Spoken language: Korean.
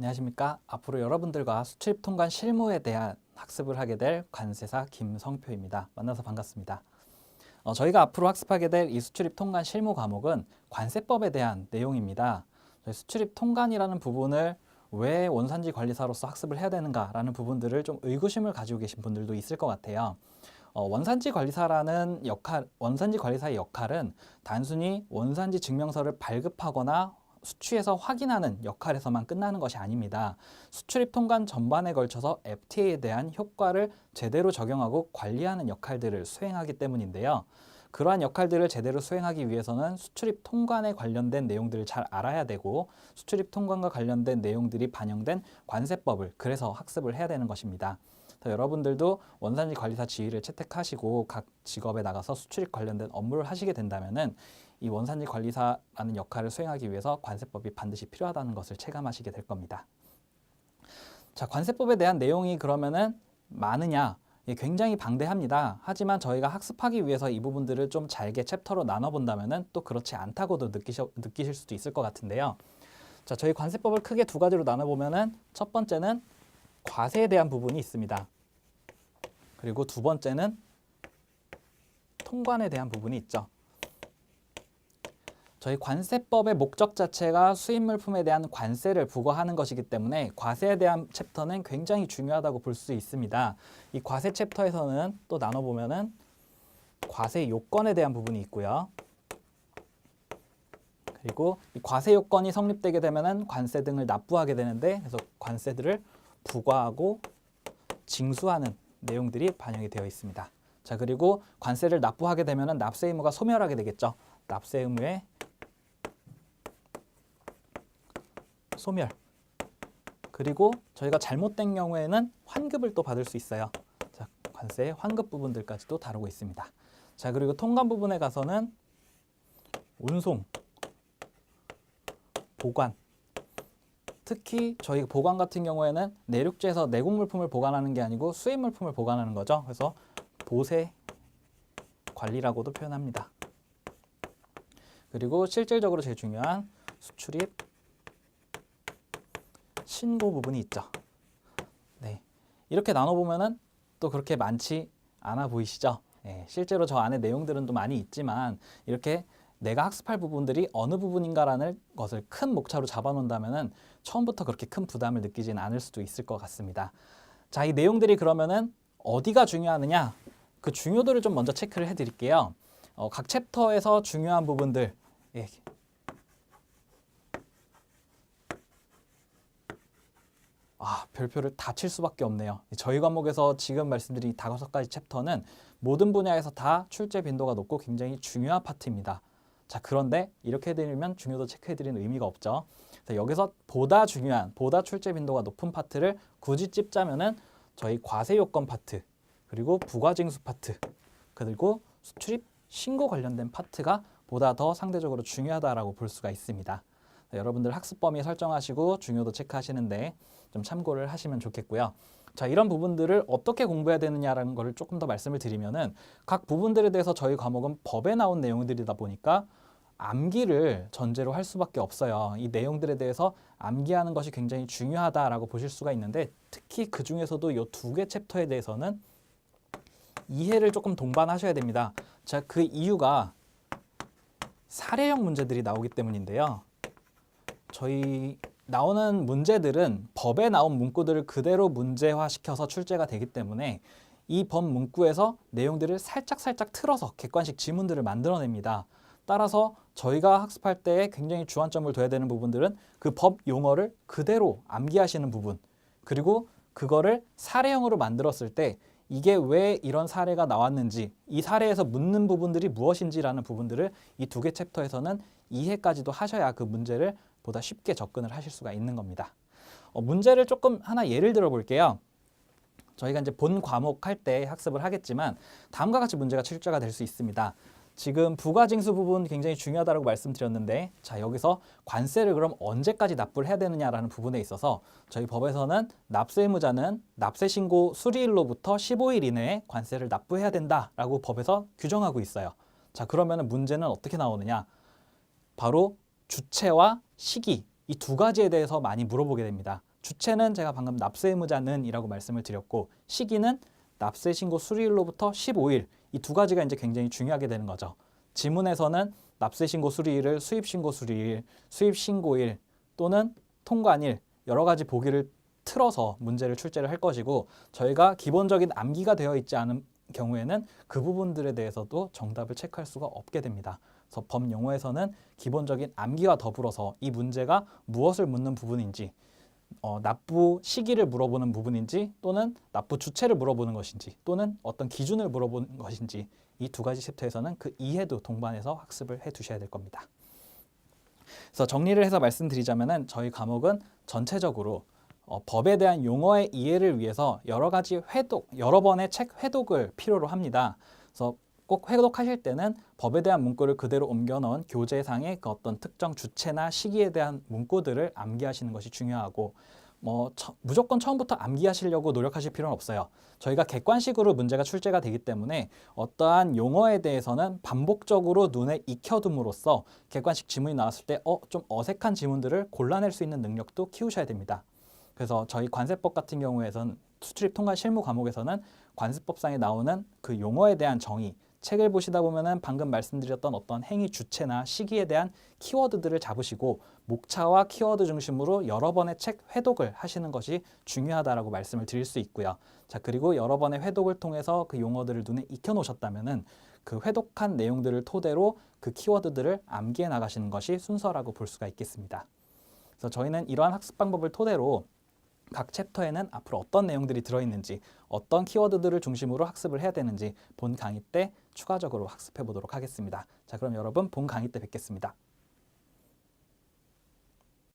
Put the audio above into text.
안녕하십니까. 앞으로 여러분들과 수출입 통관 실무에 대한 학습을 하게 될 관세사 김성표입니다. 만나서 반갑습니다. 저희가 앞으로 학습하게 될 이 수출입 통관 실무 과목은 관세법에 대한 내용입니다. 저희 수출입 통관이라는 부분을 왜 원산지 관리사로서 학습을 해야 되는가라는 부분들을 좀 의구심을 가지고 계신 분들도 있을 것 같아요. 원산지 관리사라는 원산지 관리사의 역할은 단순히 원산지 증명서를 발급하거나 수취해서 확인하는 역할에서만 끝나는 것이 아닙니다. 수출입 통관 전반에 걸쳐서 FTA에 대한 효과를 제대로 적용하고 관리하는 역할들을 수행하기 때문인데요. 그러한 역할들을 제대로 수행하기 위해서는 수출입 통관에 관련된 내용들을 잘 알아야 되고 수출입 통관과 관련된 내용들이 반영된 관세법을 그래서 학습을 해야 되는 것입니다. 여러분들도 원산지 관리사 지위를 채택하시고 각 직업에 나가서 수출입 관련된 업무를 하시게 된다면은 이 원산지 관리사라는 역할을 수행하기 위해서 관세법이 반드시 필요하다는 것을 체감하시게 될 겁니다. 자, 관세법에 대한 내용이 그러면은 많으냐? 굉장히 방대합니다. 하지만 저희가 학습하기 위해서 이 부분들을 좀 잘게 챕터로 나눠본다면은 또 그렇지 않다고도 느끼실 수도 있을 것 같은데요. 자, 저희 관세법을 크게 두 가지로 나눠보면은 첫 번째는 과세에 대한 부분이 있습니다. 그리고 두 번째는 통관에 대한 부분이 있죠. 저희 관세법의 목적 자체가 수입물품에 대한 관세를 부과하는 것이기 때문에 과세에 대한 챕터는 굉장히 중요하다고 볼 수 있습니다. 이 과세 챕터에서는 또 나눠보면은 과세 요건에 대한 부분이 있고요. 그리고 이 과세 요건이 성립되게 되면은 관세 등을 납부하게 되는데 그래서 관세들을 부과하고 징수하는 내용들이 반영이 되어 있습니다. 자, 그리고 관세를 납부하게 되면은 납세 의무가 소멸하게 되겠죠. 납세 의무의 소멸. 그리고 저희가 잘못된 경우에는 환급을 또 받을 수 있어요. 자, 관세의 환급 부분들까지도 다루고 있습니다. 자, 그리고 통관 부분에 가서는 운송, 보관. 특히 저희 보관 같은 경우에는 내륙지에서 내국 물품을 보관하는 게 아니고 수입 물품을 보관하는 거죠. 그래서 보세 관리라고도 표현합니다. 그리고 실질적으로 제일 중요한 수출입 신고 부분이 있죠. 네, 이렇게 나눠보면은 또 그렇게 많지 않아 보이시죠? 네, 실제로 저 안에 내용들은 또 많이 있지만 이렇게 내가 학습할 부분들이 어느 부분인가라는 것을 큰 목차로 잡아놓는다면은 처음부터 그렇게 큰 부담을 느끼지는 않을 수도 있을 것 같습니다. 자, 이 내용들이 그러면은 어디가 중요하느냐? 그 중요도를 좀 먼저 체크를 해드릴게요. 각 챕터에서 중요한 부분들. 예. 별표를 다 칠 수밖에 없네요. 저희 과목에서 지금 말씀드린 5가지 챕터는 모든 분야에서 다 출제 빈도가 높고 굉장히 중요한 파트입니다. 자, 그런데 이렇게 해드리면 중요도 체크해드리는 의미가 없죠. 여기서 보다 중요한, 보다 출제 빈도가 높은 파트를 굳이 찝자면은 저희 과세 요건 파트, 그리고 부가징수 파트, 그리고 수출입 신고 관련된 파트가 보다 더 상대적으로 중요하다라고 볼 수가 있습니다. 여러분들 학습 범위 설정하시고 중요도 체크하시는데 좀 참고를 하시면 좋겠고요. 자, 이런 부분들을 어떻게 공부해야 되느냐라는 것을 조금 더 말씀을 드리면은 각 부분들에 대해서 저희 과목은 법에 나온 내용들이다 보니까 암기를 전제로 할 수밖에 없어요. 이 내용들에 대해서 암기하는 것이 굉장히 중요하다라고 보실 수가 있는데 특히 그 중에서도 이 2개 챕터에 대해서는 이해를 조금 동반하셔야 됩니다. 자, 그 이유가 사례형 문제들이 나오기 때문인데요. 저희 나오는 문제들은 법에 나온 문구들을 그대로 문제화시켜서 출제가 되기 때문에 이 법 문구에서 내용들을 살짝 틀어서 객관식 지문들을 만들어냅니다. 따라서 저희가 학습할 때 굉장히 주안점을 둬야 되는 부분들은 그 법 용어를 그대로 암기하시는 부분, 그리고 그거를 사례형으로 만들었을 때 이게 왜 이런 사례가 나왔는지, 이 사례에서 묻는 부분들이 무엇인지라는 부분들을 이 2개 챕터에서는 이해까지도 하셔야 그 문제를 보다 쉽게 접근을 하실 수가 있는 겁니다. 문제를 조금 하나 예를 들어 볼게요. 저희가 이제 본 과목 할 때 학습을 하겠지만 다음과 같이 문제가 출제가 될 수 있습니다. 지금 부가징수 부분 굉장히 중요하다고 말씀드렸는데 자, 여기서 관세를 그럼 언제까지 납부를 해야 되느냐라는 부분에 있어서 저희 법에서는 납세 의무자는 납세 신고 수리일로부터 15일 이내에 관세를 납부해야 된다라고 법에서 규정하고 있어요. 자, 그러면 문제는 어떻게 나오느냐? 바로 주체와 시기, 이 2가지에 대해서 많이 물어보게 됩니다. 주체는 제가 방금 납세 의무자는이라고 말씀을 드렸고 시기는 납세 신고 수리일로부터 15일 이 두 가지가 이제 굉장히 중요하게 되는 거죠. 지문에서는 납세 신고 수리일을 수입 신고 수리일, 수입 신고일 또는 통관일 여러 가지 보기를 틀어서 문제를 출제를 할 것이고 저희가 기본적인 암기가 되어 있지 않은 경우에는 그 부분들에 대해서도 정답을 체크할 수가 없게 됩니다. 그래서 법용어에서는 기본적인 암기와 더불어서 이 문제가 무엇을 묻는 부분인지 납부 시기를 물어보는 부분인지 또는 납부 주체를 물어보는 것인지 또는 어떤 기준을 물어보는 것인지 이 두 가지 챕터에서는 그 이해도 동반해서 학습을 해 두셔야 될 겁니다. 그래서 정리를 해서 말씀드리자면은 저희 과목은 전체적으로 법에 대한 용어의 이해를 위해서 여러 가지 여러 번의 책 회독을 필요로 합니다. 그래서 꼭 회독하실 때는 법에 대한 문구를 그대로 옮겨 넣은 교재상의 그 어떤 특정 주체나 시기에 대한 문구들을 암기하시는 것이 중요하고 무조건 처음부터 암기하시려고 노력하실 필요는 없어요. 저희가 객관식으로 문제가 출제가 되기 때문에 어떠한 용어에 대해서는 반복적으로 눈에 익혀둠으로써 객관식 지문이 나왔을 때 좀 어색한 지문들을 골라낼 수 있는 능력도 키우셔야 됩니다. 그래서 저희 관세법 같은 경우에선 수출입 통관 실무 과목에서는 관세법상에 나오는 그 용어에 대한 정의, 책을 보시다 보면은 방금 말씀드렸던 어떤 행위 주체나 시기에 대한 키워드들을 잡으시고 목차와 키워드 중심으로 여러 번의 책 회독을 하시는 것이 중요하다라고 말씀을 드릴 수 있고요. 자, 그리고 여러 번의 회독을 통해서 그 용어들을 눈에 익혀 놓으셨다면은 그 회독한 내용들을 토대로 그 키워드들을 암기해 나가시는 것이 순서라고 볼 수가 있겠습니다. 그래서 저희는 이러한 학습 방법을 토대로 각 챕터에는 앞으로 어떤 내용들이 들어있는지 어떤 키워드들을 중심으로 학습을 해야 되는지 본 강의 때 추가적으로 학습해 보도록 하겠습니다. 자, 그럼 여러분 본 강의 때 뵙겠습니다.